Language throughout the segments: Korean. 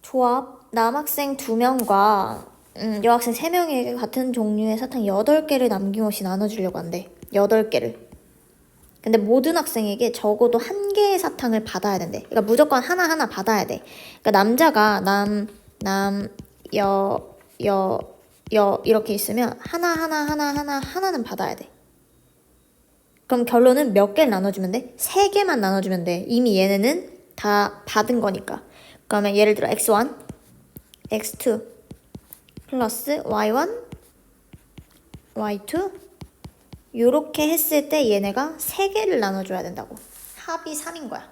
조합, 남학생 2명과 여학생 3명에게 같은 종류의 사탕 8개를 남김없이 나눠주려고 한대. 8개를. 근데 모든 학생에게 적어도 1개의 사탕을 받아야 된대. 그러니까 무조건 하나하나 받아야 돼. 그러니까 남자가 이렇게 있으면 하나는 받아야 돼. 그럼 결론은 몇 개를 나눠주면 돼? 3개만 나눠주면 돼. 이미 얘네는 다 받은 거니까. 그러면 예를 들어 x1, x2 플러스 y1, y2 요렇게 했을 때 얘네가 3개를 나눠줘야 된다고. 합이 3인 거야.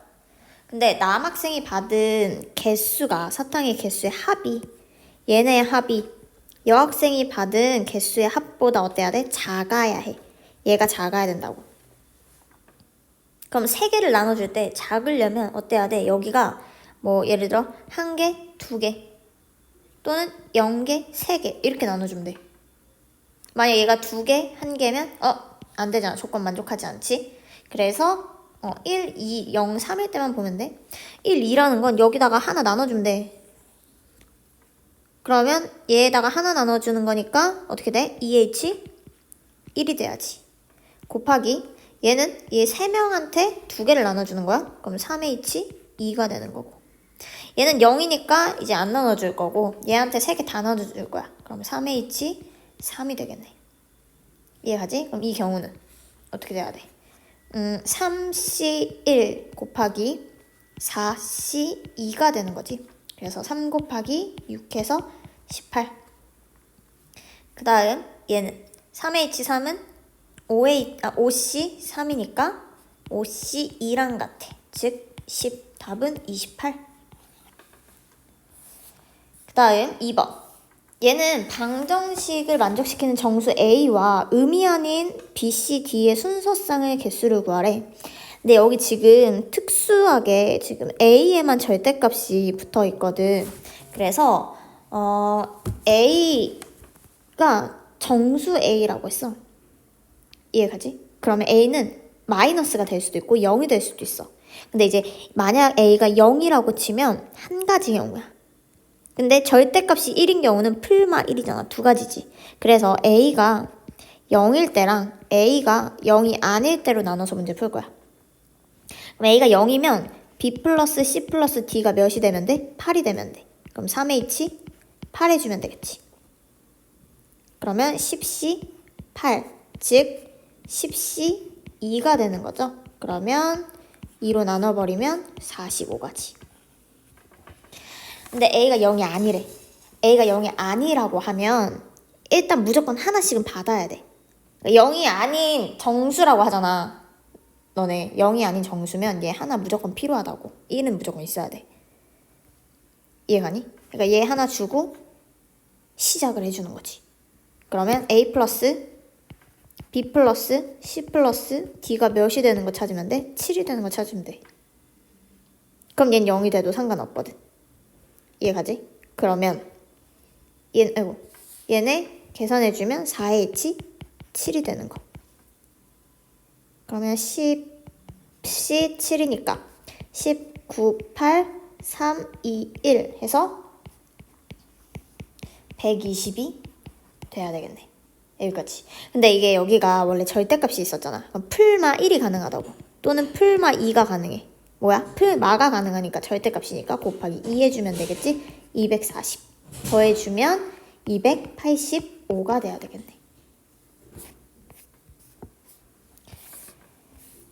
근데 남학생이 받은 개수가 사탕의 개수의 합이 얘네의 합이 여학생이 받은 개수의 합보다 어때야 돼? 작아야 해. 얘가 작아야 된다고. 그럼 3개를 나눠줄 때 작으려면 어때야 돼? 여기가 뭐 예를 들어 1개, 2개 또는 0개, 3개 이렇게 나눠주면 돼. 만약 얘가 2개, 1개면 안 되잖아. 조건 만족하지 않지? 그래서 1, 2, 0, 3일 때만 보면 돼. 1, 2라는 건 여기다가 하나 나눠주면 돼. 그러면 얘에다가 하나 나눠주는 거니까 어떻게 돼? 2H 1이 돼야지. 곱하기 얘는 얘 3명한테 2개를 나눠주는 거야. 그럼 3H 2가 되는 거고. 얘는 0이니까 이제 안 나눠줄 거고 얘한테 3개 다 나눠줄 거야. 그럼 3H 3이 되겠네. 이해가지? 그럼 이 경우는 어떻게 돼야 돼? 3C1 곱하기 4C2가 되는 거지. 그래서 3 곱하기 6해서 18. 그 다음 얘는 3H3은 5C3이니까 5C2랑 같아. 즉 10. 답은 28. 그 다음 2번. 얘는 방정식을 만족시키는 정수 A와 음이 아닌 B, C, D의 순서쌍의 개수를 구하래. 근데 여기 지금 특수하게 지금 A에만 절대값이 붙어 있거든. 그래서 A가 정수 A라고 했어. 이해가지? 그러면 A는 마이너스가 될 수도 있고 0이 될 수도 있어. 근데 이제 만약 A가 0이라고 치면 한 가지 경우야. 근데 절대값이 1인 경우는 풀마 1이잖아. 2가지지. 그래서 A가 0일 때랑 A가 0이 아닐 때로 나눠서 문제 풀 거야. 그럼 A가 0이면 B 플러스 C 플러스 D가 몇이 되면 돼? 8이 되면 돼. 그럼 3H 8 해주면 되겠지. 그러면 10C 8. 즉 10C 2가 되는 거죠. 그러면 2로 나눠버리면 45가지. 근데 A가 0이 아니래. A가 0이 아니라고 하면 일단 무조건 하나씩은 받아야 돼. 0이 아닌 정수라고 하잖아. 너네 0이 아닌 정수면 얘 하나 무조건 필요하다고. 1은 무조건 있어야 돼. 이해가니? 그러니까 얘 하나 주고 시작을 해주는 거지. 그러면 A 플러스 B 플러스 C 플러스 D가 몇이 되는 거 찾으면 돼? 7이 되는 거 찾으면 돼. 그럼 얘는 0이 돼도 상관없거든. 이해가지? 그러면 얘네 계산해주면 4H 7이 되는 거. 그러면 10C 7이니까 19, 8, 3, 2, 1 해서 120이 돼야 되겠네. 여기까지. 근데 이게 여기가 원래 절대값이 있었잖아. 그럼 풀마 1이 가능하다고. 또는 풀마 2가 가능해. 뭐야? 풀마가 가능하니까 절대값이니까 곱하기 2 해주면 되겠지? 240. 더해주면 285가 돼야 되겠네.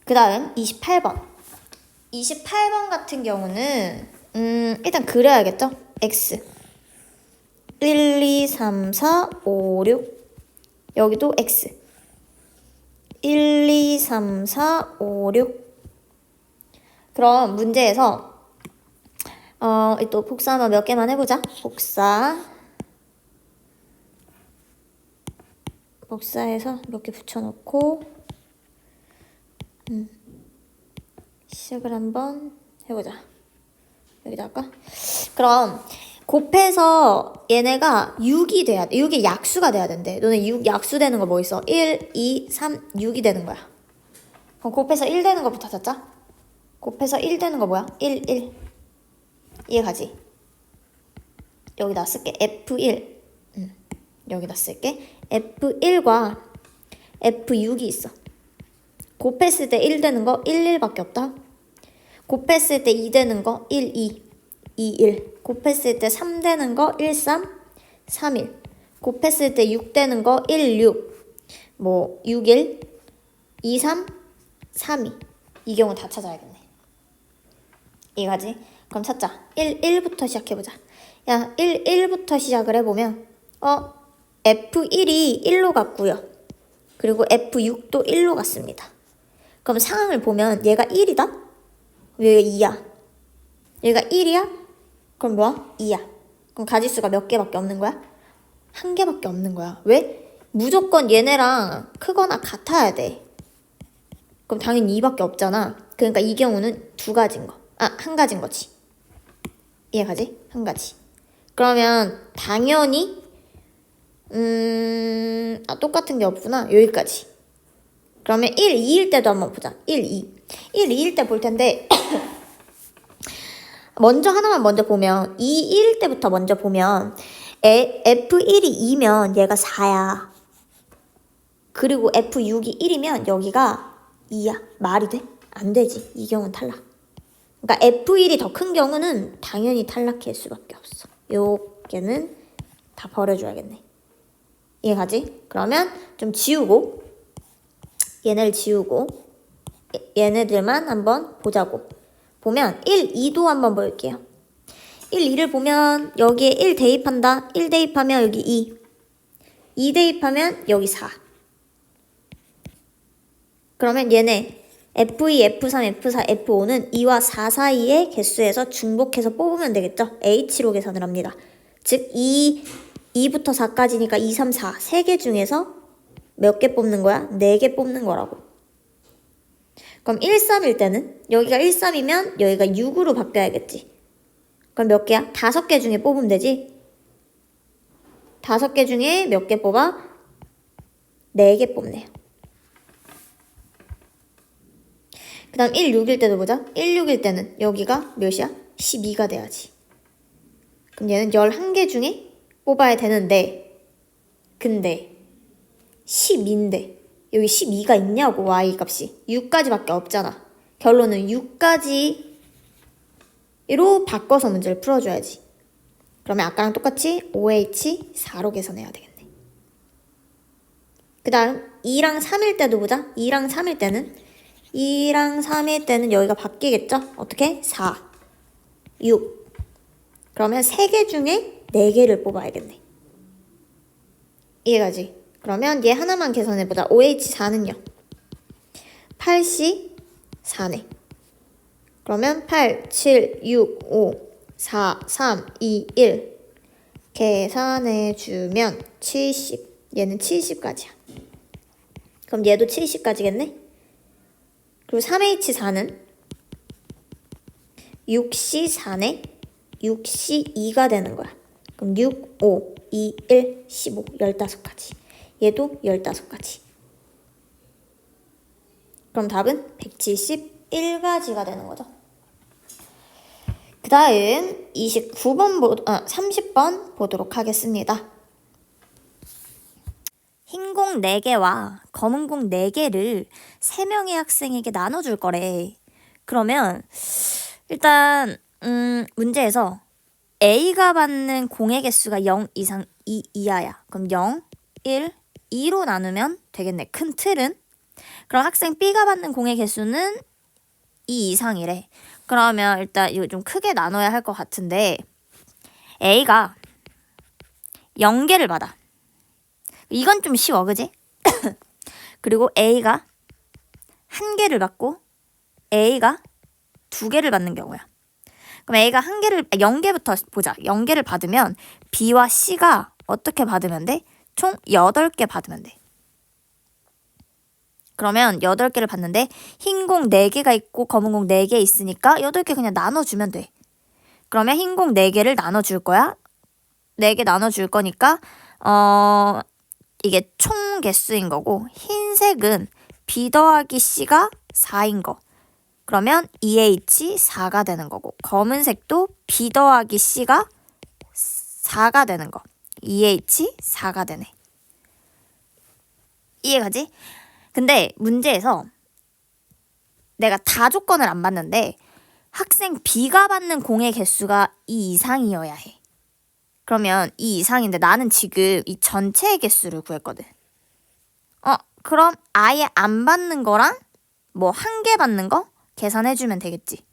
그 다음 28번. 28번 같은 경우는 일단 그려야겠죠? X 1, 2, 3, 4, 5, 6 여기도 X 1, 2, 3, 4, 5, 6 그럼 문제에서 또 복사 한번 몇 개만 해보자. 복사해서 몇 개 붙여놓고 시작을 한번 해보자. 여기다 할까? 그럼 곱해서 얘네가 6이 돼야 돼. 6이 약수가 돼야 된대. 너네 6 약수 되는 거 뭐 있어? 1, 2, 3, 6이 되는 거야. 그럼 곱해서 1 되는 거부터 찾자. 곱해서 1 되는 거 뭐야? 1, 1. 이해가지? 여기다 쓸게. F1. 여기다 쓸게. F1과 F6이 있어. 곱했을 때 1 되는 거 1, 1밖에 없다. 곱했을 때 2 되는 거 1, 2, 2, 1. 곱했을 때 3 되는 거 1, 3, 3, 1. 곱했을 때 6 되는 거 1, 6. 뭐 6, 1, 2, 3, 3, 2. 이 경우 다 찾아야겠네. 이거지? 그럼 찾자. 1부터 시작해보자. 야, 1부터 시작을 해보면 F1이 1로 갔고요. 그리고 F6도 1로 갔습니다. 그럼 상황을 보면 얘가 1이다? 얘가 2야. 얘가 1이야? 그럼 뭐야? 2야. 그럼 가지수가 몇 개밖에 없는 거야? 한 개밖에 없는 거야. 왜? 무조건 얘네랑 크거나 같아야 돼. 그럼 당연히 2밖에 없잖아. 그러니까 이 경우는 두 가지인 거. 한 가지인 거지. 이해가지? 한 가지. 그러면 당연히 똑같은 게 없구나. 여기까지. 그러면 1, 2일 때도 한번 보자. 1, 2. 1, 2일 때 볼 텐데 하나만 먼저 보면 2, 1일 때부터 먼저 보면 F1이 2면 얘가 4야. 그리고 F6이 1이면 여기가 2야. 말이 돼? 안 되지. 이 경우는 탈락. 그러니까 F1이 더 큰 경우는 당연히 탈락할 수밖에 없어. 요게는 다 버려줘야겠네. 이해가지? 그러면 좀 지우고 얘네를 지우고 얘네들만 한번 보자고. 보면 1, 2도 한번 볼게요. 1, 2를 보면 여기에 1 대입한다. 1 대입하면 여기 2. 2 대입하면 여기 4. 그러면 얘네 F2, F3, F4, F5는 2와 4 사이의 개수에서 중복해서 뽑으면 되겠죠? H로 계산을 합니다. 즉 2부터 4까지니까 2, 3, 4 3개 중에서 몇 개 뽑는 거야? 4개 뽑는 거라고. 그럼 1, 3일 때는 여기가 1, 3이면 여기가 6으로 바뀌어야겠지. 그럼 몇 개야? 5개 중에 뽑으면 되지? 5개 중에 몇 개 뽑아? 4개 뽑네요. 그 다음 1, 6일 때도 보자. 1, 6일 때는 여기가 몇이야? 12가 돼야지. 그럼 얘는 11개 중에 뽑아야 되는데 근데 10인데 여기 12가 있냐고. y 값이 6까지밖에 없잖아. 결론은 6까지로 바꿔서 문제를 풀어줘야지. 그러면 아까랑 똑같이 OH 4로 계산해야 되겠네. 그 다음 2랑 3일 때도 보자. 2랑 3일 때는 여기가 바뀌겠죠? 어떻게? 4, 6. 그러면 3개 중에 4개를 뽑아야겠네. 이해가지? 그러면 얘 하나만 계산해보자. OH4는요. 8C 4네. 그러면 8, 7, 6, 5, 4, 3, 2, 1 계산해주면 70. 얘는 70까지야. 그럼 얘도 70까지겠네? 그리고 3H4는 6C4네. 6C2가 되는 거야. 그럼 6, 5, 2, 1, 15, 15까지. 얘도 15까지. 그럼 답은 171가지가 되는 거죠. 그 다음 30번 보도록 하겠습니다. 흰 공 4개와 검은 공 4개를 3명의 학생에게 나눠줄 거래. 그러면 일단 문제에서 A가 받는 공의 개수가 0 이상 2 이하야. 그럼 0, 1, 2로 나누면 되겠네. 큰 틀은. 그럼 학생 B가 받는 공의 개수는 2 이상이래. 그러면 일단 이거 좀 크게 나눠야 할 것 같은데 A가 0개를 받아. 이건 좀 쉬워, 그지? 그리고 A가 1개를 받고 A가 2개를 받는 경우야. 그럼 A가 0개부터 보자. 0개를 받으면 B와 C가 어떻게 받으면 돼? 총 8개 받으면 돼. 그러면 8개를 받는데 흰 공 4개가 있고 검은 공 4개 있으니까 8개 그냥 나눠주면 돼. 그러면 흰 공 4개를 나눠줄 거야. 4개 나눠줄 거니까 이게 총 개수인 거고 흰색은 B 더하기 C가 4인 거. 그러면 2H 4가 되는 거고 검은색도 B 더하기 C가 4가 되는 거. 2H4가 되네. 이해가지? 근데 문제에서 내가 다 조건을 안 봤는데 학생 B가 받는 공의 개수가 2 이상이어야 해. 그러면 2 이상인데 나는 지금 이 전체의 개수를 구했거든. 그럼 아예 안 받는 거랑 뭐 한 개 받는 거 계산해주면 되겠지.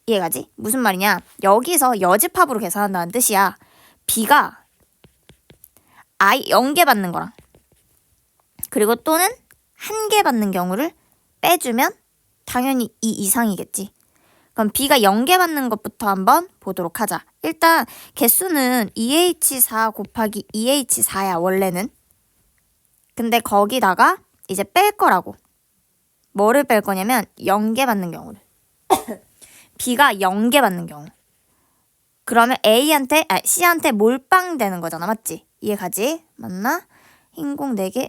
이해가지? 무슨 말이냐? 여기서 여집합으로 계산한다는 뜻이야. B가 아예 0개 받는 거랑 그리고 또는 한 개 받는 경우를 빼주면 당연히 2 이상이겠지. 그럼 B가 0개 받는 것부터 한번 보도록 하자. 일단 개수는 2H4 곱하기 2H4야 원래는. 근데 거기다가 이제 뺄 거라고. 뭐를 뺄 거냐면 0개 받는 경우를. B가 0개 받는 경우. 그러면 C한테 몰빵 되는 거잖아. 맞지? 이해가지? 맞나? 흰공 4개?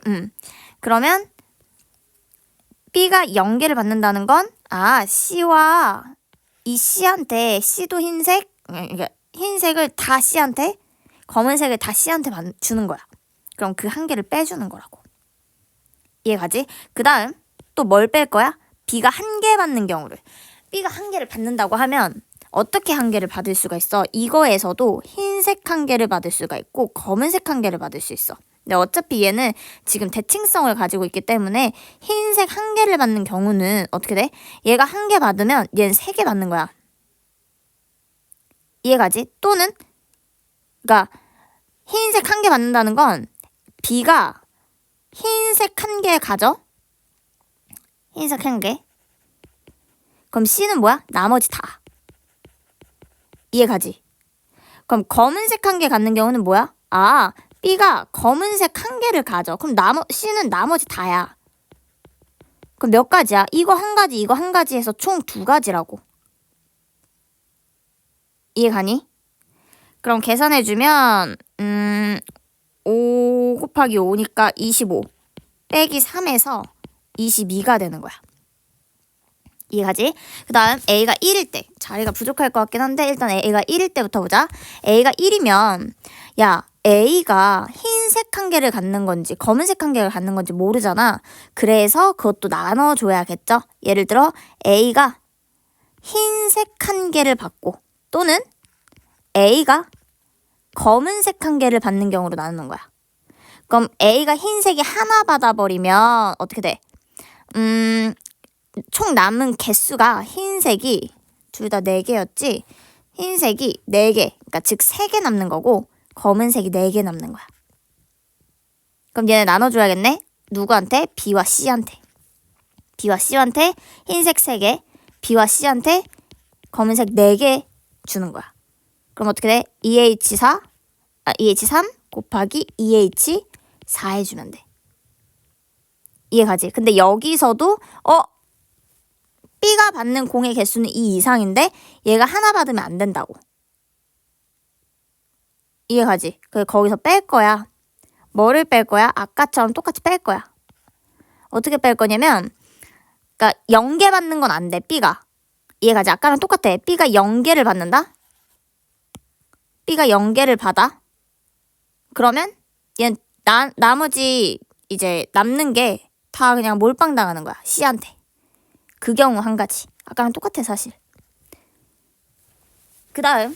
그러면 B가 0개를 받는다는 건 C와 이 C한테 C도 흰색을 다 C한테 검은색을 다 C한테 주는 거야. 그럼 그 한 개를 빼주는 거라고. 이해가지? 그 다음 또 뭘 뺄 거야? B가 한 개 받는 경우를. B가 한 개를 받는다고 하면 어떻게 한 개를 받을 수가 있어? 이거에서도 흰색 한 개를 받을 수가 있고 검은색 한 개를 받을 수 있어. 근데 어차피 얘는 지금 대칭성을 가지고 있기 때문에 흰색 한 개를 받는 경우는 어떻게 돼? 얘가 한 개 받으면 얘는 3개 받는 거야. 이해가지? 또는 그러니까 흰색 한 개 받는다는 건 B가 흰색 한 개 가져? 흰색 한 개. 그럼 C는 뭐야? 나머지 다. 이해가지? 그럼 검은색 한 개 갖는 경우는 뭐야? B가 검은색 한 개를 가져. 그럼 C는 나머지 다야. 그럼 몇 가지야? 이거 한 가지, 이거 한 가지 해서 총 2가지라고. 이해가니? 그럼 계산해주면 5 곱하기 5니까 25 빼기 3에서 22가 되는 거야. 이해가지? 그 다음 A가 1일 때 자리가 부족할 것 같긴 한데 일단 A가 1일 때부터 보자. A가 1이면 A가 흰색 한 개를 갖는 건지 검은색 한 개를 갖는 건지 모르잖아. 그래서 그것도 나눠줘야겠죠. 예를 들어 A가 흰색 한 개를 받고 또는 A가 검은색 한 개를 받는 경우로 나누는 거야. 그럼 A가 흰색이 하나 받아버리면 어떻게 돼? 총 남은 개수가 흰색이 둘 다 4개였지? 흰색이 4개, 그러니까 즉 3개 남는 거고 검은색이 4개 남는 거야. 그럼 얘네 나눠줘야겠네? 누구한테? B와 C한테. B와 C한테 흰색 3개, B와 C한테 검은색 4개 주는 거야. 그럼 어떻게 돼? 2H3 곱하기 2H4 해주면 돼. 이해가지? 근데 여기서도 B가 받는 공의 개수는 2 이상인데 얘가 하나 받으면 안 된다고. 이해가지? 그래서 거기서 뺄 거야. 뭐를 뺄 거야? 아까처럼 똑같이 뺄 거야. 어떻게 뺄 거냐면 그러니까 0개 받는 건 안 돼. B가. 이해가지? 아까랑 똑같아. B가 0개를 받는다? B가 0개를 받아? 그러면 얘는 나머지 이제 남는 게 다 그냥 몰빵 당하는 거야. C한테. 그 경우 한 가지. 아까랑 똑같아 사실. 그 다음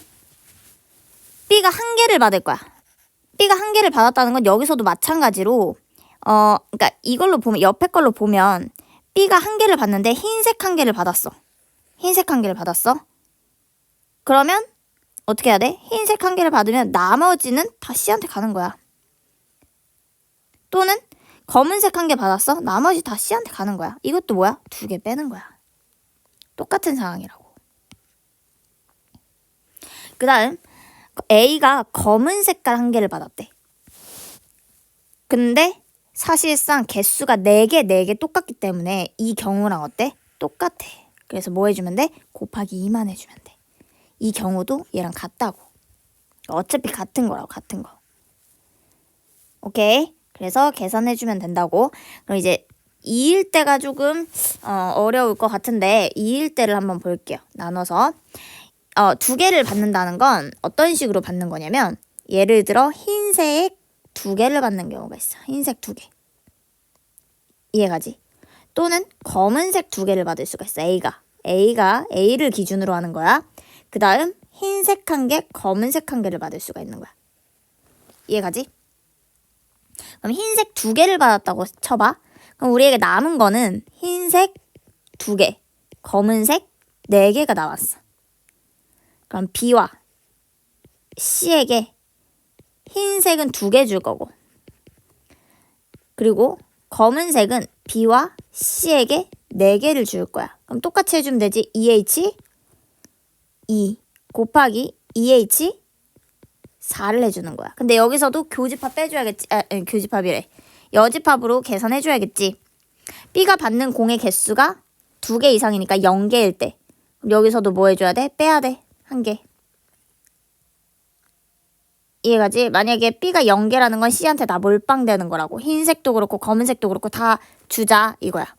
B가 한 개를 받을 거야. B가 한 개를 받았다는 건 여기서도 마찬가지로 그러니까 이걸로 보면 옆에 걸로 보면 B가 한 개를 받는데 흰색 한 개를 받았어. 흰색 한 개를 받았어. 그러면 어떻게 해야 돼? 흰색 한 개를 받으면 나머지는 다 C한테 가는 거야. 또는 검은색 한 개 받았어? 나머지 다 C한테 가는 거야. 이것도 뭐야? 2개 빼는 거야. 똑같은 상황이라고. 그 다음 A가 검은 색깔 한 개를 받았대. 근데 사실상 개수가 4개 똑같기 때문에 이 경우랑 어때? 똑같아. 그래서 뭐 해주면 돼? 곱하기 2만 해주면 돼. 이 경우도 얘랑 같다고. 어차피 같은 거라고. 같은 거. 오케이? 그래서 계산해주면 된다고. 그럼 이제 2일 때가 조금 어려울 것 같은데 2일 때를 한번 볼게요. 나눠서 2개를 받는다는 건 어떤 식으로 받는 거냐면 예를 들어 흰색 2개를 받는 경우가 있어. 흰색 2개. 이해가지? 또는 검은색 2개를 받을 수가 있어. A가 A를 기준으로 하는 거야. 그 다음 흰색 1개, 검은색 1개를 받을 수가 있는 거야. 이해가지? 그럼 흰색 2개를 받았다고 쳐봐. 그럼 우리에게 남은 거는 흰색 2개, 검은색 4개가 나왔어. 그럼 B와 C에게 흰색은 2개 줄 거고, 그리고 검은색은 B와 C에게 4개를 줄 거야. 그럼 똑같이 해주면 되지. 2H 2 곱하기 2H 4를 해주는 거야. 근데 여기서도 교집합 빼줘야겠지. 교집합이래. 여집합으로 계산해줘야겠지. B가 받는 공의 개수가 2개 이상이니까 0개일 때. 그럼 여기서도 뭐 해줘야 돼? 빼야 돼. 1개. 이해가지? 만약에 B가 0개라는 건 C한테 다 몰빵되는 거라고. 흰색도 그렇고 검은색도 그렇고 다 주자 이거야.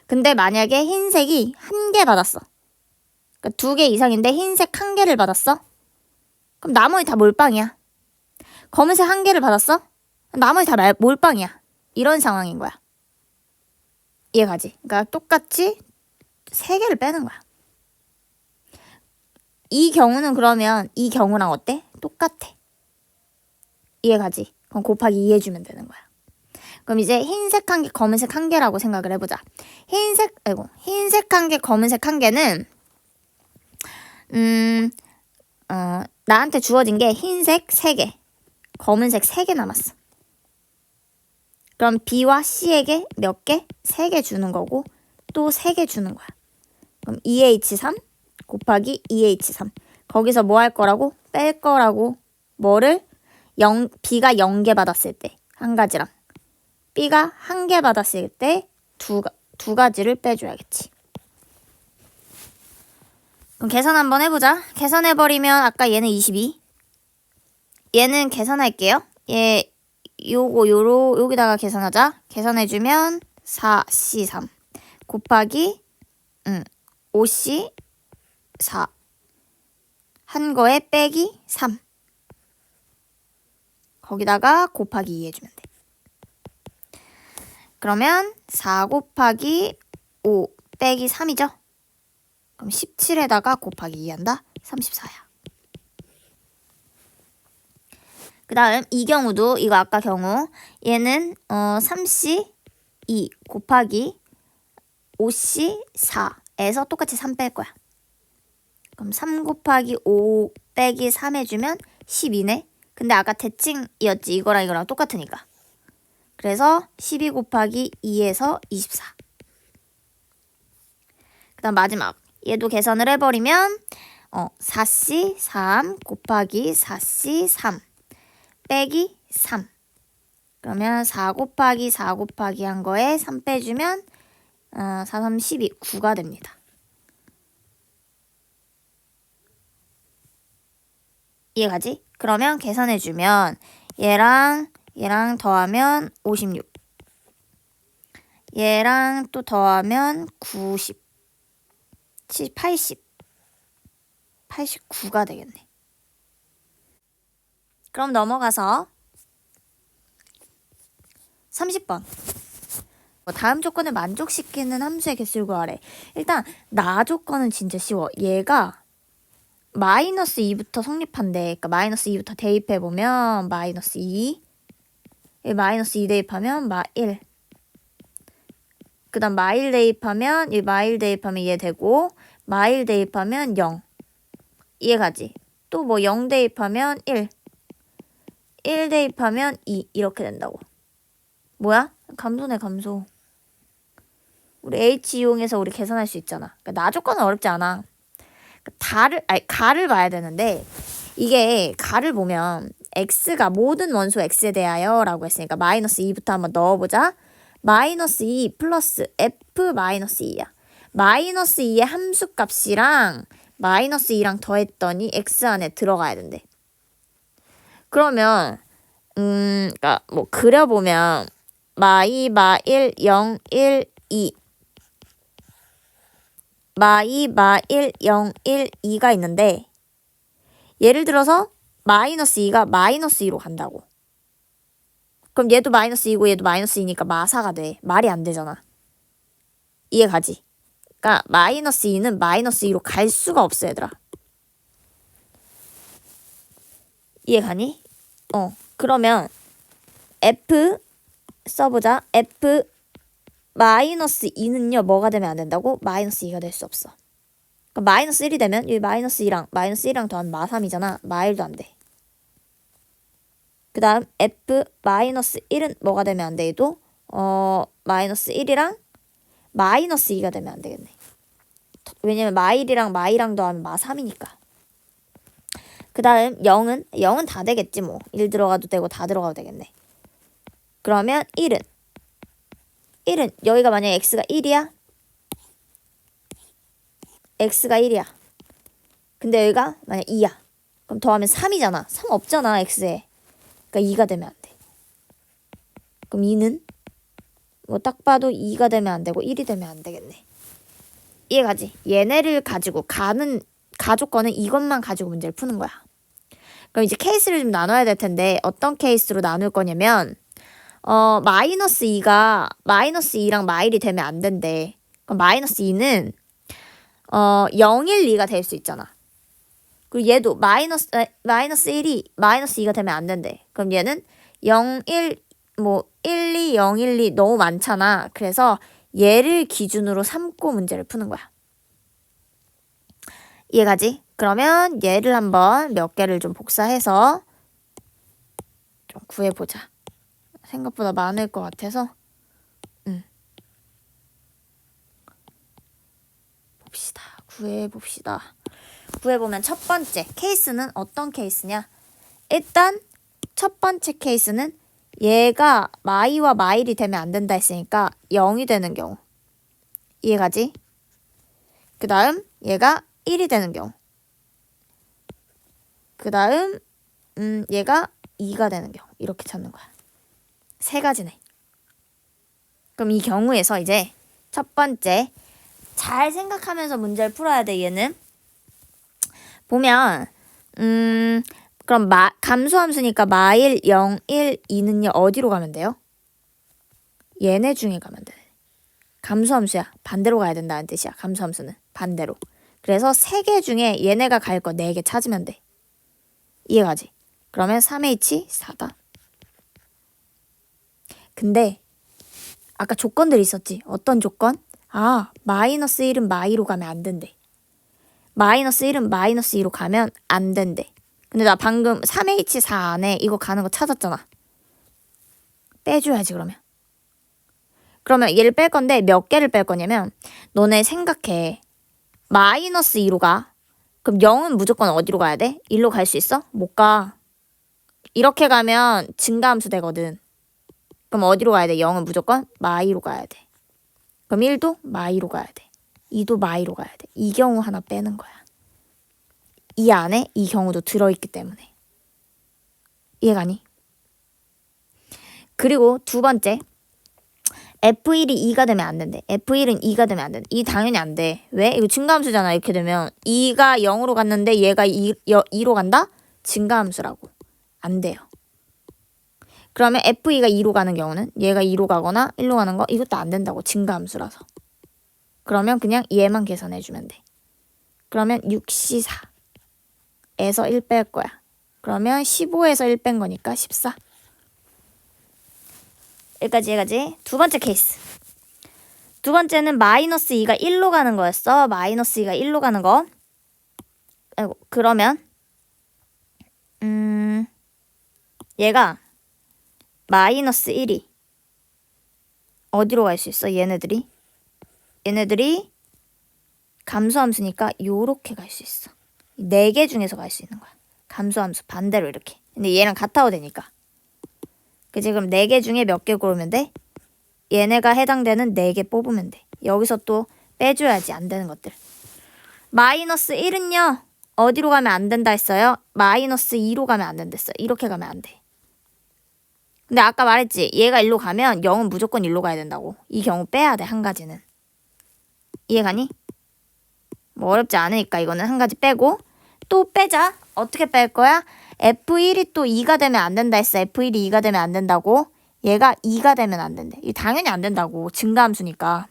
근데 만약에 흰색이 1개 받았어. 그러니까 2개 이상인데 흰색 1개를 받았어? 그럼 나머지 다 몰빵이야. 검은색 1개를 받았어? 나머지 다 몰빵이야. 이런 상황인 거야. 이해가지? 그러니까 똑같이 3개를 빼는 거야. 이 경우는 그러면 이 경우랑 어때? 똑같아. 이해가지? 그럼 곱하기 2 해주면 되는 거야. 그럼 이제 흰색 1개, 검은색 1개라고 생각을 해보자. 흰색 1개, 검은색 1개는 나한테 주어진 게 흰색 3개, 검은색 3개 남았어. 그럼 B와 C에게 몇 개? 3개 주는 거고 또 3개 주는 거야. 그럼 2H3 곱하기 2H3. 거기서 뭐 할 거라고? 뺄 거라고. 뭐를? B가 0개 받았을 때 한 가지랑 B가 1개 받았을 때 두 가지를 빼줘야겠지. 그럼 계산 한번 해보자. 계산해버리면 아까 얘는 22. 얘는 계산할게요. 얘 여기다가 계산하자. 계산해주면 4C3 곱하기 5C 4 한 거에 빼기 3. 거기다가 곱하기 2 해주면 돼. 그러면 4 곱하기 5 빼기 3이죠? 그럼 17에다가 곱하기 2 한다? 34야. 그 다음 이 경우도 이거 아까 경우 얘는 3C2 곱하기 5C4에서 똑같이 3 뺄 거야. 그럼 3 곱하기 5 빼기 3 해주면 12네. 근데 아까 대칭이었지. 이거랑 이거랑 똑같으니까. 그래서 12 곱하기 2에서 24. 그 다음 마지막. 얘도 계산을 해버리면 4C3 곱하기 4C3 빼기 3. 그러면 4 곱하기 4 곱하기 한 거에 3 빼주면 4, 3, 12, 9가 됩니다. 이해가지? 그러면 계산해주면 얘랑 더하면 56. 얘랑 또 더하면 90. 80. 89가 되겠네. 그럼 넘어가서 30번. 다음 조건을 만족시키는 함수의 개수를 구하래. 일단 나 조건은 진짜 쉬워. 얘가 마이너스 2부터 성립한대. 그러니까 마이너스 2부터 대입해보면 마이너스 2. 마이너스 2 대입하면 마1. 그 다음 마1 대입하면 마1 대입하면 얘 되고 마1 대입하면 0. 이해가지? 또 뭐 0 대입하면 1. 1 대입하면 2. 이렇게 된다고. 뭐야? 감소네 감소. 우리 H 이용해서 우리 계산할 수 있잖아. 그러니까 나 조건은 어렵지 않아. 가를 봐야 되는데 이게 가를 보면 x가 모든 원소 x에 대하여 라고 했으니까 마이너스 2부터 한번 넣어보자. 마이너스 2 플러스 f 마이너스 2야. 마이너스 2의 함수값이랑 마이너스 2랑 더했더니 x 안에 들어가야 된대. 그러면 그러니까 뭐 그려보면 마2 마1 0 1 2 마2 마1 0 1 2가 있는데 예를 들어서 마이너스 2가 마이너스 2로 간다고. 그럼 얘도 마이너스 2고 얘도 마이너스 2니까 마사가 돼. 말이 안 되잖아. 이해 가지? 그러니까 마이너스 2는 마이너스 2로 갈 수가 없어 얘들아. 이해 가니? 그러면 F 써보자. F 마이너스 2는요 뭐가 되면 안 된다고? 마이너스 2가 될 수 없어. 그럼 마이너스 1이 되면 여기 마이너스 2랑 더하면 마3이잖아. 마1도 안 돼. 그 다음 F 마이너스 1은 뭐가 되면 안 돼? 얘도 마이너스 1이랑 마이너스 2가 되면 안 되겠네. 왜냐면 마1이랑 마2랑 더하면 마3이니까. 그 다음 0은 다 되겠지 뭐. 1 들어가도 되고 다 들어가도 되겠네. 그러면 1은 여기가 만약에 x가 1이야? x가 1이야. 근데 여기가 만약 2야. 그럼 더하면 3이잖아. 3 없잖아 x에. 그러니까 2가 되면 안 돼. 그럼 2는 뭐 딱 봐도 2가 되면 안 되고 1이 되면 안 되겠네. 이해 가지? 얘네를 가지고 가족권은 이것만 가지고 문제를 푸는 거야. 그럼 이제 케이스를 좀 나눠야 될 텐데 어떤 케이스로 나눌 거냐면 마이너스 2가 마이너스 2랑 마1이 되면 안 된대. 그럼 마이너스 2는 0, 1, 2가 될 수 있잖아. 그리고 얘도 마이너스 1이 마이너스 2가 되면 안 된대. 그럼 얘는 0, 1, 뭐 1, 2, 0, 1, 2 너무 많잖아. 그래서 얘를 기준으로 삼고 문제를 푸는 거야. 이해가지? 그러면 얘를 한번 몇 개를 좀 복사해서 좀 구해보자. 생각보다 많을 것 같아서. 구해봅시다. 구해보면 첫 번째 케이스는 어떤 케이스냐? 일단 첫 번째 케이스는 얘가 마이와 마일이 되면 안 된다 했으니까 0이 되는 경우. 이해가지? 그 다음 얘가 1이 되는 경우. 그 다음 얘가 2가 되는 경우. 이렇게 찾는 거야. 세 가지네. 그럼 이 경우에서 이제 첫 번째 잘 생각하면서 문제를 풀어야 돼. 얘는 보면 그럼 감수함수니까 마일 0, 1, 2는요 어디로 가면 돼요? 얘네 중에 가면 돼. 감수함수야. 반대로 가야 된다는 뜻이야. 감수함수는 반대로. 그래서 3개 중에 얘네가 갈 거 4개 찾으면 돼. 이해가지? 그러면 3H 4다. 근데 아까 조건들이 있었지. 어떤 조건? 마이너스 1은 마2로 가면 안 된대. 마이너스 1은 마이너스 2로 가면 안 된대. 근데 나 방금 3H4 안에 이거 가는 거 찾았잖아. 빼줘야지 그러면. 그러면 얘를 뺄 건데 몇 개를 뺄 거냐면 너네 생각해. 마이너스 2로 가. 그럼 0은 무조건 어디로 가야 돼? 1로 갈 수 있어? 못 가. 이렇게 가면 증가함수 되거든. 그럼 어디로 가야 돼? 0은 무조건 마2로 가야 돼. 그럼 1도 마2로 가야 돼. 2도 마2로 가야 돼. 이 경우 하나 빼는 거야. 이 안에 이 경우도 들어있기 때문에. 이해가니? 그리고 두 번째. F1이 2가 되면 안 된대. F1은 2가 되면 안 된대. 이 당연히 안 돼. 왜? 이거 증가함수잖아. 이렇게 되면 2가 0으로 갔는데 얘가 2로 간다? 증가함수라고. 안 돼요. 그러면 F2가 2로 가는 경우는 얘가 2로 가거나 1로 가는 거 이것도 안 된다고. 증가함수라서. 그러면 그냥 얘만 계산해주면 돼. 그러면 6C4에서 1 뺄 거야. 그러면 15에서 1 뺀 거니까 14. 여기까지. 두 번째 케이스. 두 번째는 마이너스 2가 1로 가는 거였어. 마이너스 2가 1로 가는 거. 아이고, 그러면 얘가 마이너스 1이 어디로 갈 수 있어? 얘네들이 감수함수니까 요렇게 갈 수 있어. 4개 중에서 갈 수 있는 거야. 감수함수 반대로 이렇게. 근데 얘랑 같아도 되니까. 그치? 그럼 4개 중에 몇 개 고르면 돼? 얘네가 해당되는 4개 뽑으면 돼. 여기서 또 빼줘야지 안 되는 것들. 마이너스 1은요. 어디로 가면 안 된다 했어요? 마이너스 2로 가면 안 된댔어요. 이렇게 가면 안 돼. 근데 아까 말했지. 얘가 1로 가면 0은 무조건 1로 가야 된다고. 이 경우 빼야 돼. 한 가지는. 이해가니? 뭐 어렵지 않으니까 이거는 한 가지 빼고 또 빼자. 어떻게 뺄 거야? F1이 또 2가 되면 안 된다 했어. F1이 2가 되면 안 된다고. 얘가 2가 되면 안 된대. 이거 당연히 안 된다고. 증가함수니까.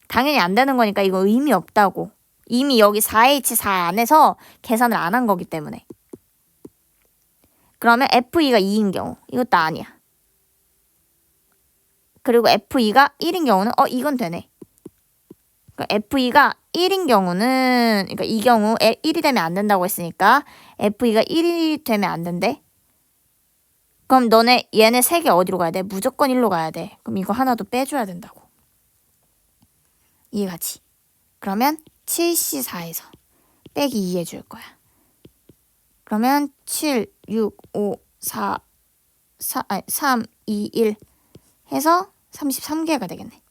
당연히 안 되는 거니까 이거 의미 없다고. 이미 여기 4H4 안에서 계산을 안 한 거기 때문에. 그러면 F2가 2인 경우. 이것도 아니야. 그리고 F2가 1인 경우는 이건 되네. 그러니까 F2가 1인 경우는 그러니까 이 경우 1이 되면 안 된다고 했으니까 F2가 1이 되면 안 된대. 그럼 얘네 3개 어디로 가야 돼? 무조건 1로 가야 돼. 그럼 이거 하나도 빼줘야 된다고. 이해가지? 그러면 7C4에서 빼기 2 해줄 거야. 그러면 7, 6, 5, 3, 2, 1 해서 33개가 되겠네.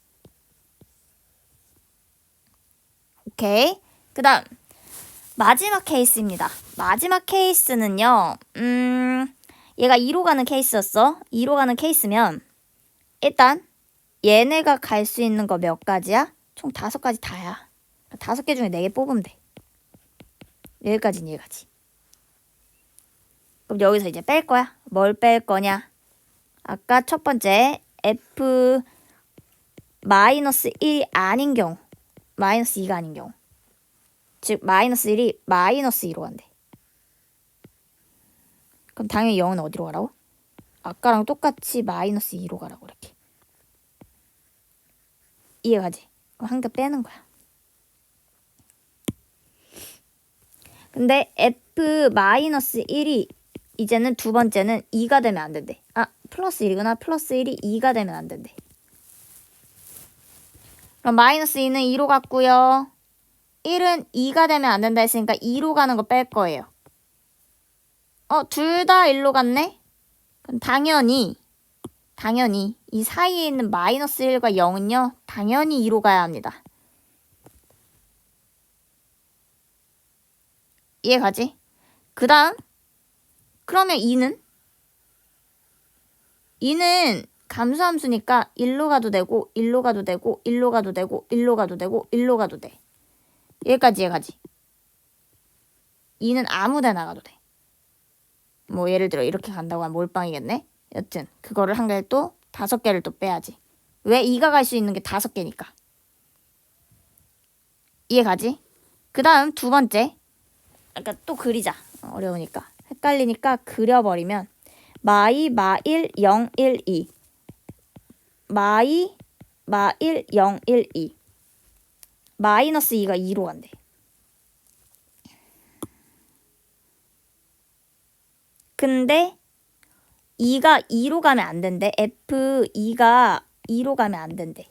오케이. 그 다음 마지막 케이스입니다. 마지막 케이스는요. 얘가 2로 가는 케이스였어. 2로 가는 케이스면 일단 얘네가 갈 수 있는 거 몇 가지야? 총 5가지 다야. 5개 중에 4개 뽑으면 돼. 여기까지는 얘가지. 그럼 여기서 이제 뺄 거야. 뭘 뺄 거냐? 아까 첫 번째 F -1이 아닌 경우, -2가 아닌 경우. 즉 -1이 -2로 간대. 그럼 당연히 0은 어디로 가라고? 아까랑 똑같이 -2로 가라고 이렇게. 이해가지? 그럼 한 개 빼는 거야. 근데 F-1이 이제는 두 번째는 2가 되면 안 된대. +1이구나. +1이 2가 되면 안 된대. 그럼 -2는 2로 갔고요. 1은 2가 되면 안 된다 했으니까 2로 가는 거 뺄 거예요. 둘 다 1로 갔네? 그럼 당연히 이 사이에 있는 -1과 0은요. 당연히 2로 가야 합니다. 이해가지? 그 다음 그러면 2는 감수함수니까 1로 가도 되고 1로 가도 되고 1로 가도 되고 1로 가도 되고 1로 가도 돼. 여기까지 이해가지? 2는 아무 데나 가도 돼. 뭐 예를 들어 이렇게 간다고 하면 몰빵이겠네? 여튼 그거를 한 개를 또 5개를 또 빼야지. 왜 2가 갈 수 있는 게 5개니까. 이해가지? 그 다음 두 번째. 아까 또 그리자. 어려우니까. 헷갈리니까 그려버리면 -1, 0, 1, 2 -1, 0, 1, 2 -2가 2로 간대. 근데 2가 2로 가면 안 된대. F2가 2로 가면 안 된대.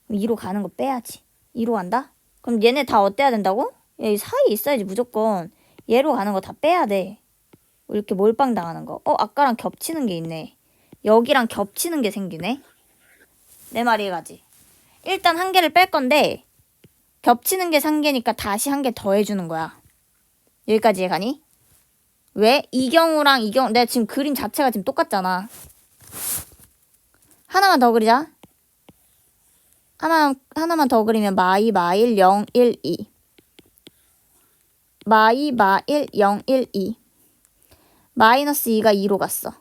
2로 가는 거 빼야지. 2로 간다? 그럼 얘네 다 어때야 된다고? 이 사이에 있어야지 무조건. 얘로 가는 거 다 빼야 돼. 이렇게 몰빵 당하는 거. 아까랑 겹치는 게 있네. 여기랑 겹치는 게 생기네. 내 말이 이해가지? 일단 한 개를 뺄 건데 겹치는 게 3개니까 다시 한 개 더 해주는 거야. 여기까지 이해가니? 왜? 이 경우랑 이 경우 내가 지금 그림 자체가 지금 똑같잖아. 하나만 더 그리자. 하나만 더 그리면 -1, 0, 1, 2 -1, 0, 1, 2 -2가 2로 갔어.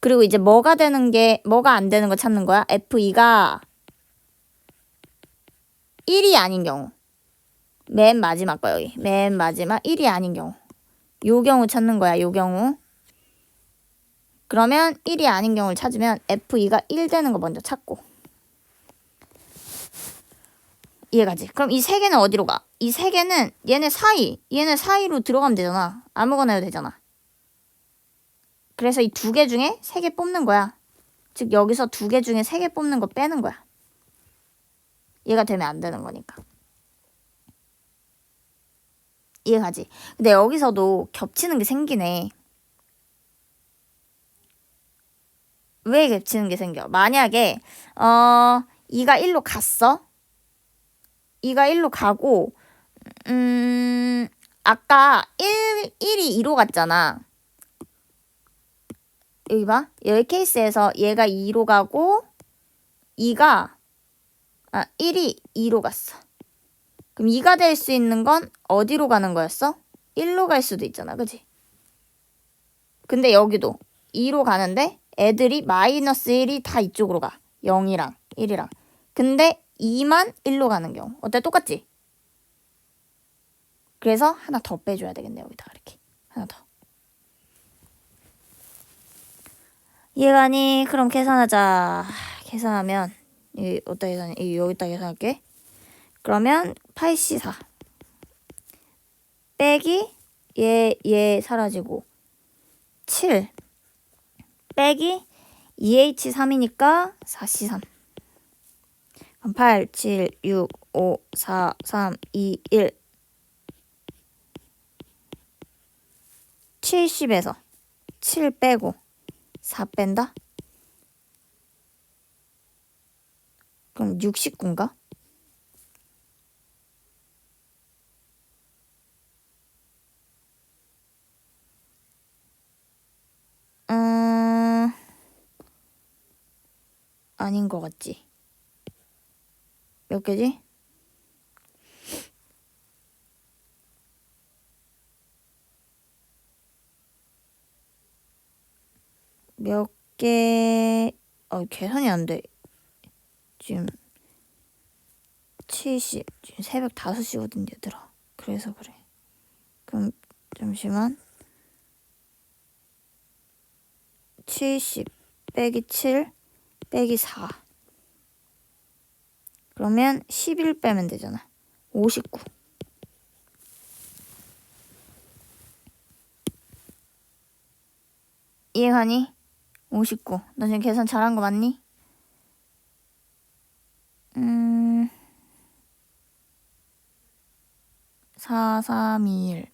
그리고 이제 뭐가 안 되는 거 찾는 거야? F2가 1이 아닌 경우. 맨 마지막 거 여기. 맨 마지막 1이 아닌 경우. 요 경우 찾는 거야. 요 경우. 그러면 1이 아닌 경우를 찾으면 F2가 1 되는 거 먼저 찾고. 이해가지? 그럼 이 3개는 어디로 가? 이 3개는 얘네 사이로 들어가면 되잖아. 아무거나 해도 되잖아. 그래서 이 2개 중에 3개 뽑는 거야. 즉 여기서 2개 중에 3개 뽑는 거 빼는 거야. 얘가 되면 안 되는 거니까. 이해가지? 근데 여기서도 겹치는 게 생기네. 왜 겹치는 게 생겨? 만약에 2가 1로 갔어. 2가 1로 가고 아까 1이 2로 갔잖아. 여기 봐. 여기 케이스에서 얘가 2로 가고 1이 2로 갔어. 그럼 2가 될 수 있는 건 어디로 가는 거였어? 1로 갈 수도 있잖아. 그치? 근데 여기도 2로 가는데 애들이 마이너스 1이 다 이쪽으로 가. 0이랑 1이랑. 근데 2만 1로 가는 경우. 어때? 똑같지? 그래서 하나 더 빼줘야 되겠네. 여기다가 이렇게. 하나 더. 이해가니? 그럼 계산하자. 계산하면 어디다 계산해? 여기다 계산할게. 그러면 8C4 빼기 얘 사라지고 7 빼기 2H3이니까 4C3. 그럼 8, 7, 6, 5, 4, 3, 2, 1 70에서 7 빼고 4 뺀다? 그럼 69인가? 아닌 것 같지? 몇 개지? 몇 개... 계산이 안 돼. 지금 70. 지금 새벽 5시거든, 얘들아. 그래서 그래. 그럼 잠시만. 70 빼기 7 빼기 4. 그러면 11 빼면 되잖아. 59. 이해가니? 59. 너 지금 계산 잘한 거 맞니? 4, 3, 2, 1.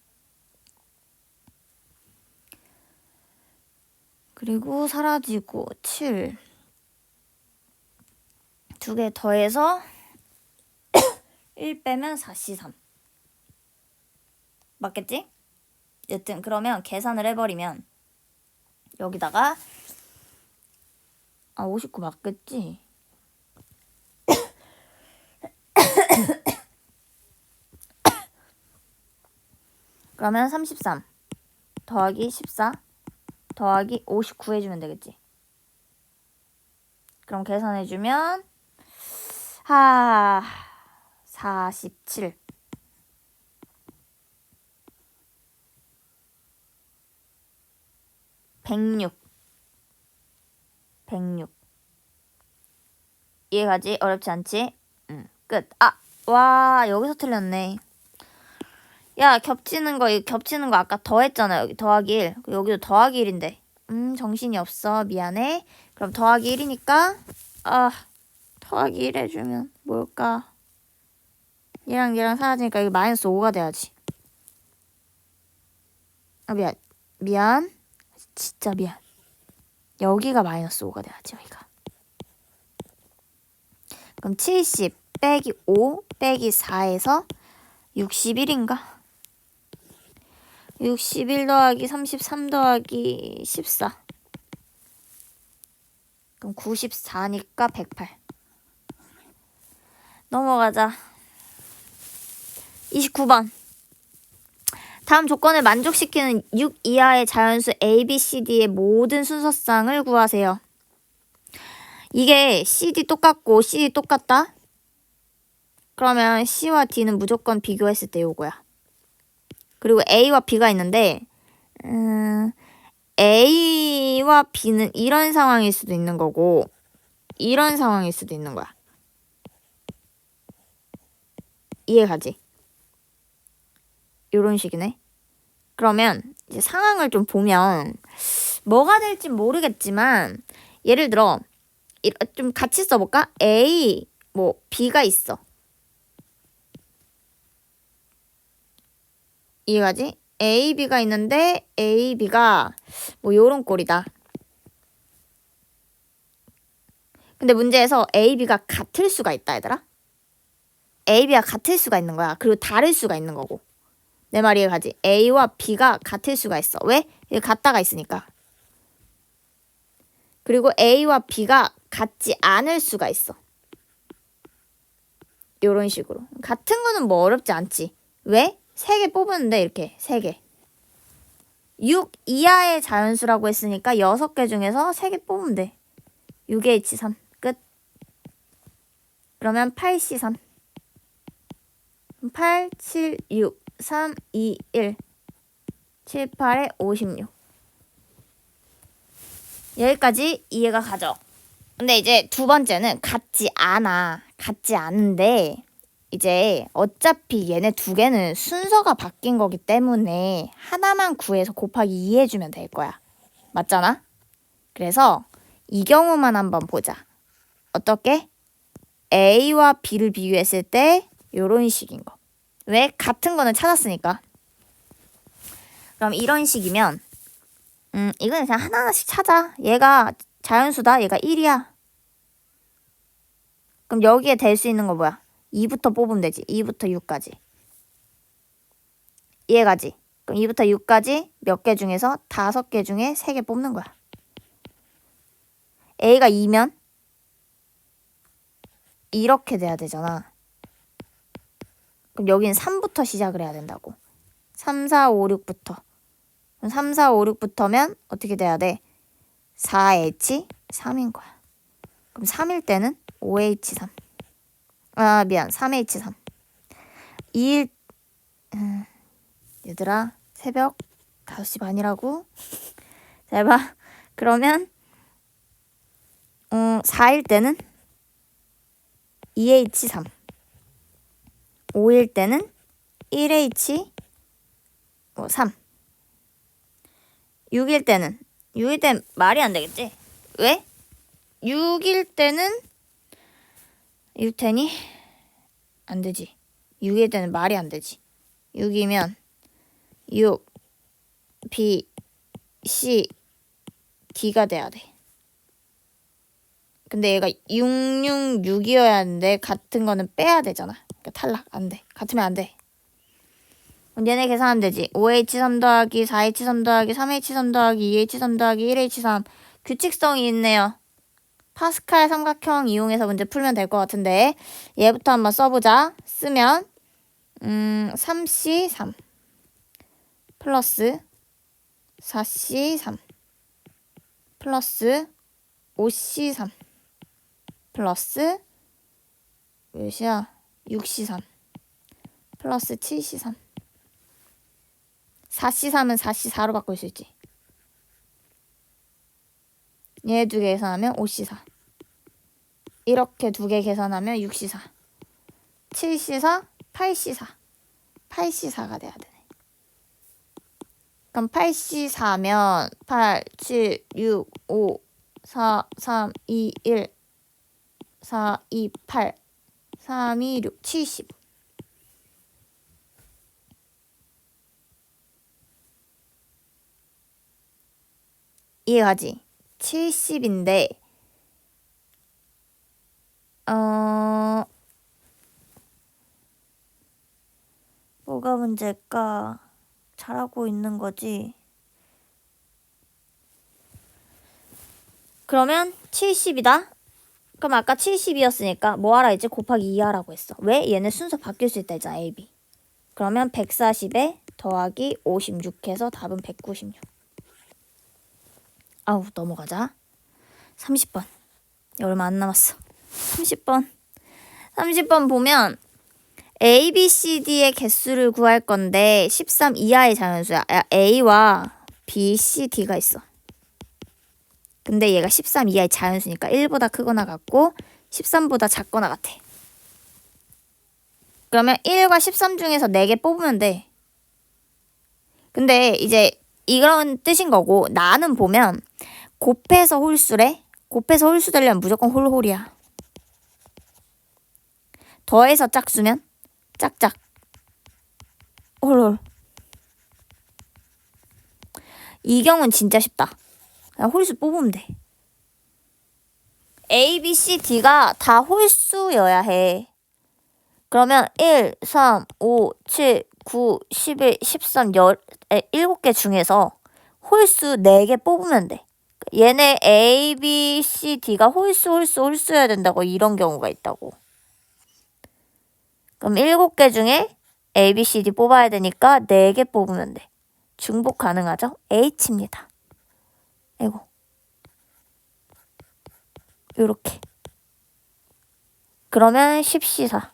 그리고 사라지고 7. 두 개 더해서 1 빼면 4C3. 맞겠지? 여튼 그러면 계산을 해버리면 여기다가 59 맞겠지? 그러면 33 더하기 14 더하기 59 해주면 되겠지? 그럼 계산해주면 47 106 이해가지? 어렵지 않지? 끝. 와 여기서 틀렸네. 야 겹치는 거 아까 더했잖아. 여기 더하기 1 여기도 더하기 1인데 정신이 없어. 미안해. 그럼 더하기 1이니까 더하기 1 해주면 뭘까? 얘랑 사라지니까 이게 마이너스 5가 돼야지. 미안. 진짜 미안. 여기가 마이너스 5가 돼야지. 여기가. 그럼 70 빼기 5 빼기 4에서 61인가? 61 더하기 33 더하기 14. 그럼 94니까 108. 넘어가자. 29번. 다음 조건을 만족시키는 6 이하의 자연수 A, B, C, D의 모든 순서쌍을 구하세요. 이게 CD 똑같고 CD 똑같다? 그러면 C와 D는 무조건 비교했을 때 요거야. 그리고 A와 B가 있는데 A와 B는 이런 상황일 수도 있는 거고 이런 상황일 수도 있는 거야. 이해가지? 요런 식이네. 그러면 이제 상황을 좀 보면 뭐가 될지 모르겠지만 예를 들어 좀 같이 써볼까? A, B가 있어. 이해가지? A, B가 있는데 A, B가 요런 꼴이다. 근데 문제에서 A, B가 같을 수가 있다 얘들아. A, B가 같을 수가 있는 거야. 그리고 다를 수가 있는 거고. 내 말 이해가지? A와 B가 같을 수가 있어. 왜? 이게 같다가 있으니까. 그리고 A와 B가 같지 않을 수가 있어. 요런 식으로. 같은 거는 어렵지 않지. 왜? 3개 뽑았는데 이렇게 3개. 6 이하의 자연수라고 했으니까 6개 중에서 3개 뽑으면 돼. 6H3 끝. 그러면 8C3 8, 7, 6, 3, 2, 1 7, 8에 56 여기까지 이해가 가죠? 근데 이제 두 번째는 같지 않은데 이제 어차피 얘네 두 개는 순서가 바뀐 거기 때문에 하나만 구해서 곱하기 2 해주면 될 거야. 맞잖아? 그래서 이 경우만 한번 보자. 어떻게? A와 B를 비교했을 때 요런 식인 거. 왜? 같은 거는 찾았으니까. 그럼 이런 식이면 이거는 그냥 하나하나씩 찾아. 얘가 자연수다. 얘가 1이야. 그럼 여기에 될 수 있는 거 뭐야? 2부터 뽑으면 되지. 2부터 6까지. 이해가지? 그럼 2부터 6까지 몇 개 중에서 5개 중에 3개 뽑는 거야. A가 2면 이렇게 돼야 되잖아. 그럼 여기는 3부터 시작을 해야 된다고. 3, 4, 5, 6부터. 그럼 3, 4, 5, 6부터면 어떻게 돼야 돼? 4H3인 거야. 그럼 3일 때는 5H3. 아, 미안. 3H3. 2일 얘들아, 새벽 5시 반이라고? 잘 봐. 그러면 4일 때는 2H3. 5일 때는 1H3. 6일 때는 말이 안 되겠지? 왜? 6일 때는 6테니? 안 되지. 6일 때는 말이 안 되지. 6이면 6, B, C, D가 돼야 돼. 근데 얘가 666이어야 하는데 같은 거는 빼야 되잖아. 그러니까 탈락. 안 돼. 같으면 안 돼. 그럼 얘네 계산하면 되지. 5H3 더하기 4H3 더하기 3H3 더하기 2H3 더하기 1H3 규칙성이 있네요. 파스칼 삼각형 이용해서 문제 풀면 될 것 같은데 얘부터 한번 써보자. 쓰면 3C3 플러스 4C3 플러스 5C3 플러스 몇이야? 6C3 플러스 7C3 4C3은 4C4로 바꿀 수 있지. 얘 두 개 계산하면 5C4 이렇게 두 개 계산하면 6C4 7C4 8C4 8C4가 돼야 되네. 그럼 8C4면 8, 7, 6, 5, 4, 3, 2, 1 4, 2, 8 3, 2, 6, 70 이해가지? 70인데 뭐가 문제일까? 잘하고 있는 거지. 그러면 70이다. 그럼 아까 70이었으니까 뭐 하라 했지? 곱하기 2 하라고 했어. 왜? 얘네 순서 바뀔 수 있다 했잖아. A, B. 그러면 140에 더하기 56 해서 답은 196. 아우 넘어가자. 30번. 얼마 안 남았어. 30번 보면 A, B, C, D의 개수를 구할 건데 13 이하의 자연수야. A와 B, C, D가 있어. 근데 얘가 13 이하의 자연수니까 1보다 크거나 같고 13보다 작거나 같아. 그러면 1과 13 중에서 4개 뽑으면 돼. 근데 이제 이런 뜻인 거고 나는 보면 곱해서 홀수래. 곱해서 홀수 되려면 무조건 홀홀이야. 더해서 짝수면 짝짝. 홀홀. 이 경우는 진짜 쉽다. 그냥 홀수 뽑으면 돼. A, B, C, D가 다 홀수여야 해. 그러면 1, 3, 5, 7, 9, 11, 13, 7개 중에서 홀수 4개 뽑으면 돼. 얘네 A, B, C, D가 홀수여야 된다고 이런 경우가 있다고. 그럼 7개 중에 A, B, C, D 뽑아야 되니까 4개 뽑으면 돼. 중복 가능하죠? H입니다. 아이고. 요렇게. 그러면 10C4.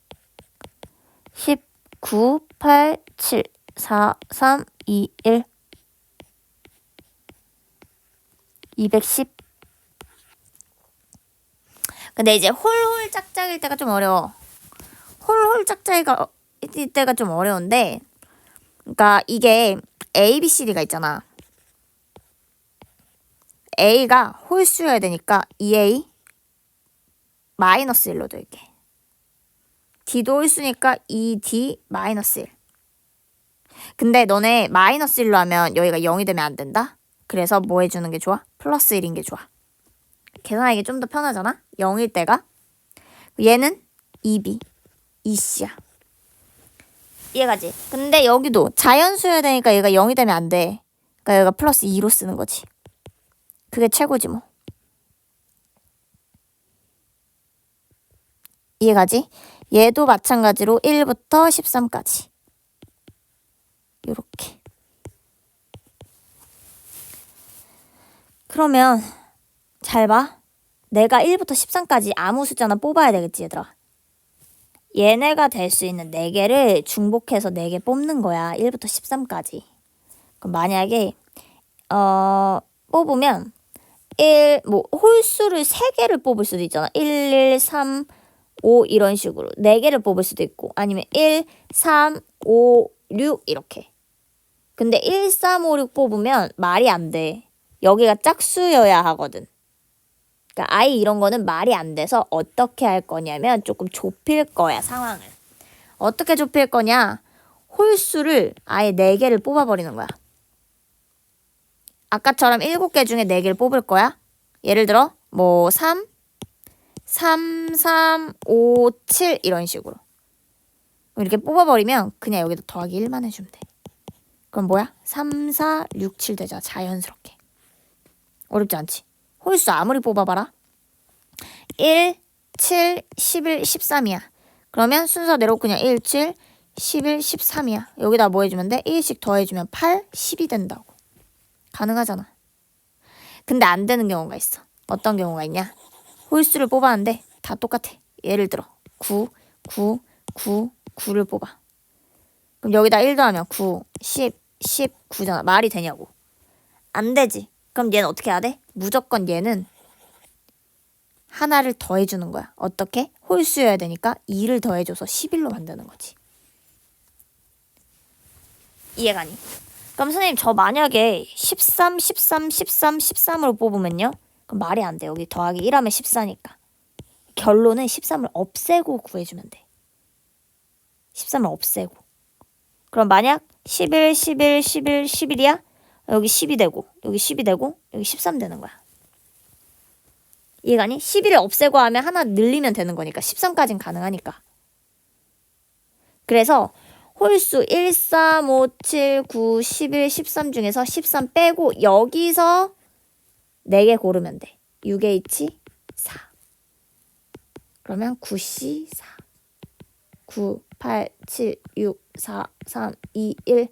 19, 8, 7, 4, 3, 2, 1. 210. 근데 이제 홀홀 짝짝일 때가 좀 어려워. 홀홀 짝짝일 때가 좀 어려운데, 그러니까 이게 A, B, C, D가 있잖아. A가 홀수여야 되니까 2A 마이너스 1로 둘게. D도 홀수니까 2D 마이너스 1. 근데 너네 마이너스 1로 하면 여기가 0이 되면 안 된다? 그래서 뭐 해주는 게 좋아? 플러스 1인 게 좋아. 계산하기 좀 더 편하잖아? 0일 때가. 얘는 2B, 2C야. 이해가지? 근데 여기도 자연수여야 되니까 얘가 0이 되면 안 돼. 그러니까 얘가 플러스 2로 쓰는 거지. 그게 최고지 뭐. 이해가지? 얘도 마찬가지로 1부터 13까지. 요렇게. 그러면 잘 봐. 내가 1부터 13까지 아무 숫자나 뽑아야 되겠지, 얘들아. 얘네가 될 수 있는 4개를 중복해서 4개 뽑는 거야. 1부터 13까지. 그럼 만약에 뽑으면 홀수를 3개를 뽑을 수도 있잖아. 1, 1, 3, 5 이런 식으로 4개를 뽑을 수도 있고, 아니면 1, 3, 5, 6 이렇게. 근데 1, 3, 5, 6 뽑으면 말이 안 돼. 여기가 짝수여야 하거든. 그러니까 아예 이런 거는 말이 안 돼서 어떻게 할 거냐면 조금 좁힐 거야, 상황을. 어떻게 좁힐 거냐? 홀수를 아예 4개를 뽑아버리는 거야. 아까처럼 7개 중에 4개를 뽑을 거야. 예를 들어 3, 5, 7 이런 식으로. 이렇게 뽑아버리면 그냥 여기다 더하기 1만 해주면 돼. 그럼 뭐야? 3, 4, 6, 7 되자. 자연스럽게. 어렵지 않지? 홀수 아무리 뽑아봐라. 1, 7, 11, 13이야. 그러면 순서대로 그냥 1, 7, 11, 13이야. 여기다 뭐 해주면 돼? 1씩 더해주면 8, 10이 된다고. 가능하잖아. 근데 안 되는 경우가 있어. 어떤 경우가 있냐? 홀수를 뽑았는데 다 똑같아. 예를 들어 9, 9, 9, 9를 뽑아. 그럼 여기다 1 더하면 9, 10, 19잖아. 말이 되냐고. 안 되지. 그럼 얘는 어떻게 해야 돼? 무조건 얘는 하나를 더해주는 거야. 어떻게? 홀수여야 되니까 2를 더해줘서 11로 만드는 거지. 이해가니? 그럼 선생님 저 만약에 13, 13, 13, 13으로 뽑으면요? 그럼 말이 안 돼. 여기 더하기 1하면 14니까. 결론은 13을 없애고 구해주면 돼. 13을 없애고. 그럼 만약 11, 11, 11, 11이야? 여기 10이 되고, 여기 10이 되고, 여기 13 되는 거야. 이해가니? 11을 없애고 하면 하나 늘리면 되는 거니까 13까지는 가능하니까. 그래서 홀수 1, 3, 5, 7, 9, 11, 13 중에서 13 빼고 여기서 4개 고르면 돼. 6H 4. 그러면 9C 4. 9, 8, 7, 6, 4, 3, 2, 1.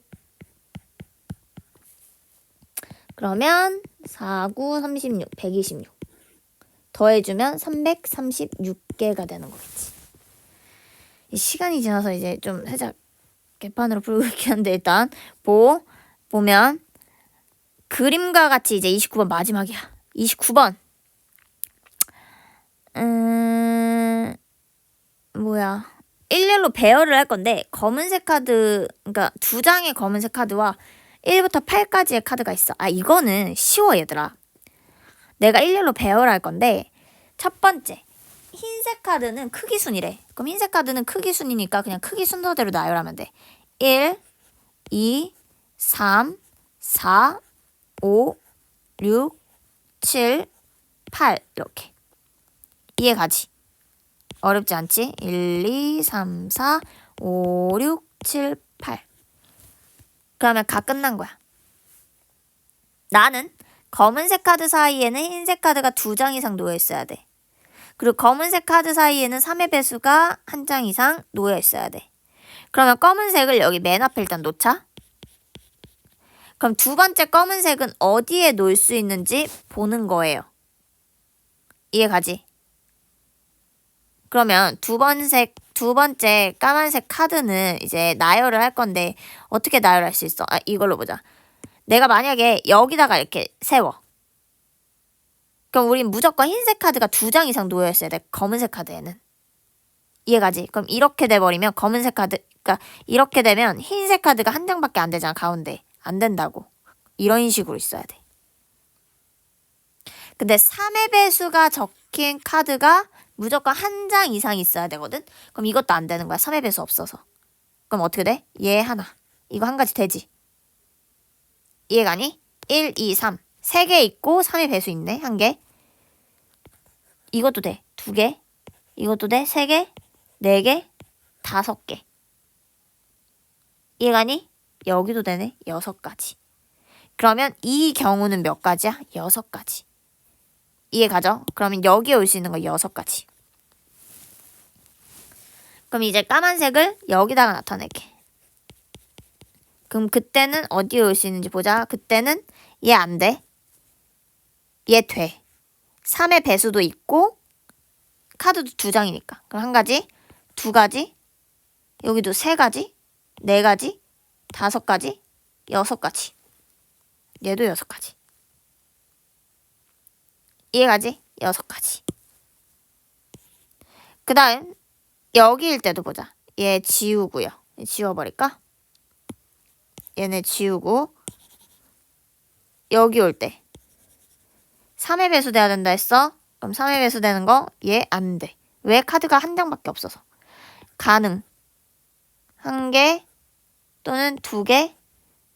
그러면 4, 9, 36, 126. 더해주면 336개가 되는 거겠지. 이 시간이 지나서 이제 좀 살짝 개판으로 풀고 있긴 한데 일단 보면 그림과 같이 이제 29번 마지막이야. 29번. 뭐야. 일렬로 배열을 할 건데 검은색 카드, 그러니까 2장의 검은색 카드와 1부터 8까지의 카드가 있어. 이거는 쉬워 얘들아. 내가 일렬로 배열할 건데 첫 번째 흰색 카드는 크기 순이래. 그럼 흰색 카드는 크기 순이니까 그냥 크기 순서대로 나열하면 돼. 1, 2, 3, 4, 5, 6, 7, 8 이렇게. 이해가지? 어렵지 않지? 1, 2, 3, 4, 5, 6, 7, 8. 그러면 다 끝난 거야. 나는 검은색 카드 사이에는 흰색 카드가 2장 이상 놓여 있어야 돼. 그리고 검은색 카드 사이에는 3의 배수가 1장 이상 놓여 있어야 돼. 그러면 검은색을 여기 맨 앞에 일단 놓자. 그럼 두 번째 검은색은 어디에 놓을 수 있는지 보는 거예요. 이해가지? 그러면 두 번째 까만색 카드는 이제 나열을 할 건데 어떻게 나열할 수 있어? 이걸로 보자. 내가 만약에 여기다가 이렇게 세워. 그럼 우린 무조건 흰색 카드가 2장 이상 놓여 있어야 돼. 검은색 카드에는. 이해가지? 그럼 이렇게 돼버리면 그러니까 이렇게 되면 흰색 카드가 1장밖에 안 되잖아, 가운데. 안 된다고. 이런 식으로 있어야 돼. 근데 3의 배수가 적힌 카드가 무조건 1장 이상 있어야 되거든? 그럼 이것도 안 되는 거야. 3의 배수 없어서. 그럼 어떻게 돼? 얘 하나. 이거 한 가지 되지? 이해가니? 1, 2, 3. 3개 있고 3의 배수 있네. 1개. 이것도 돼. 2개. 이것도 돼. 3개. 4개. 5개. 이해가니? 여기도 되네. 6가지. 그러면 이 경우는 몇 가지야? 6가지. 이해가죠? 그러면 여기에 올 수 있는 거 6가지. 그럼 이제 까만색을 여기다가 나타낼게. 그럼 그때는 어디에 올 수 있는지 보자. 그때는 얘 안 돼. 얘 돼. 3의 배수도 있고 카드도 2장이니까. 그럼 1가지, 2가지, 여기도 3가지, 4가지, 5가지, 6가지. 얘도 6가지. 이해가지? 6가지. 그 다음 여기일 때도 보자. 얘 지우고요. 얘 지워버릴까? 얘네 지우고 여기 올 때 3의 배수 돼야 된다 했어? 그럼 3의 배수 되는 거 얘 안 돼. 왜? 카드가 1장밖에 없어서. 가능. 1개 또는 2개,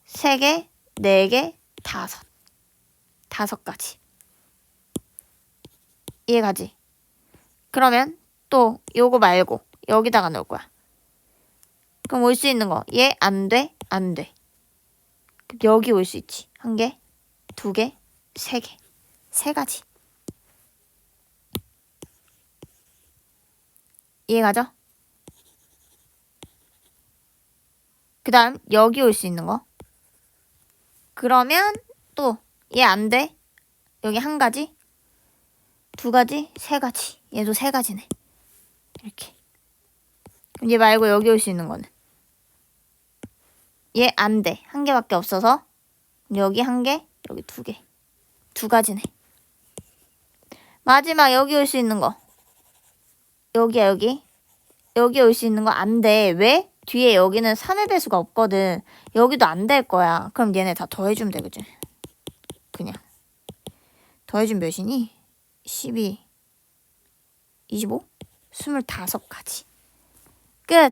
3개, 4개, 5. 5가지. 이해가지? 그러면 또 요거 말고 여기다가 넣을 거야. 그럼 올 수 있는 거 얘 안 돼? 안 돼. 여기 올 수 있지. 1개, 2개, 3개. 3가지. 이해가죠? 그 다음 여기 올 수 있는 거. 그러면 또 얘 안 돼. 여기 1가지, 2가지, 3가지. 얘도 3가지네. 이렇게. 그럼 얘 말고 여기 올 수 있는 거는 얘 안 돼. 1개밖에 없어서 여기 1개, 여기 2개. 2가지네. 마지막 여기 올 수 있는 거. 여기야, 여기. 여기 올 수 있는 거 안 돼. 왜? 뒤에 여기는 3의 배수가 없거든. 여기도 안 될 거야. 그럼 얘네 다 더해주면 돼, 그치? 그냥. 더해주면 몇이니? 12, 25? 25가지.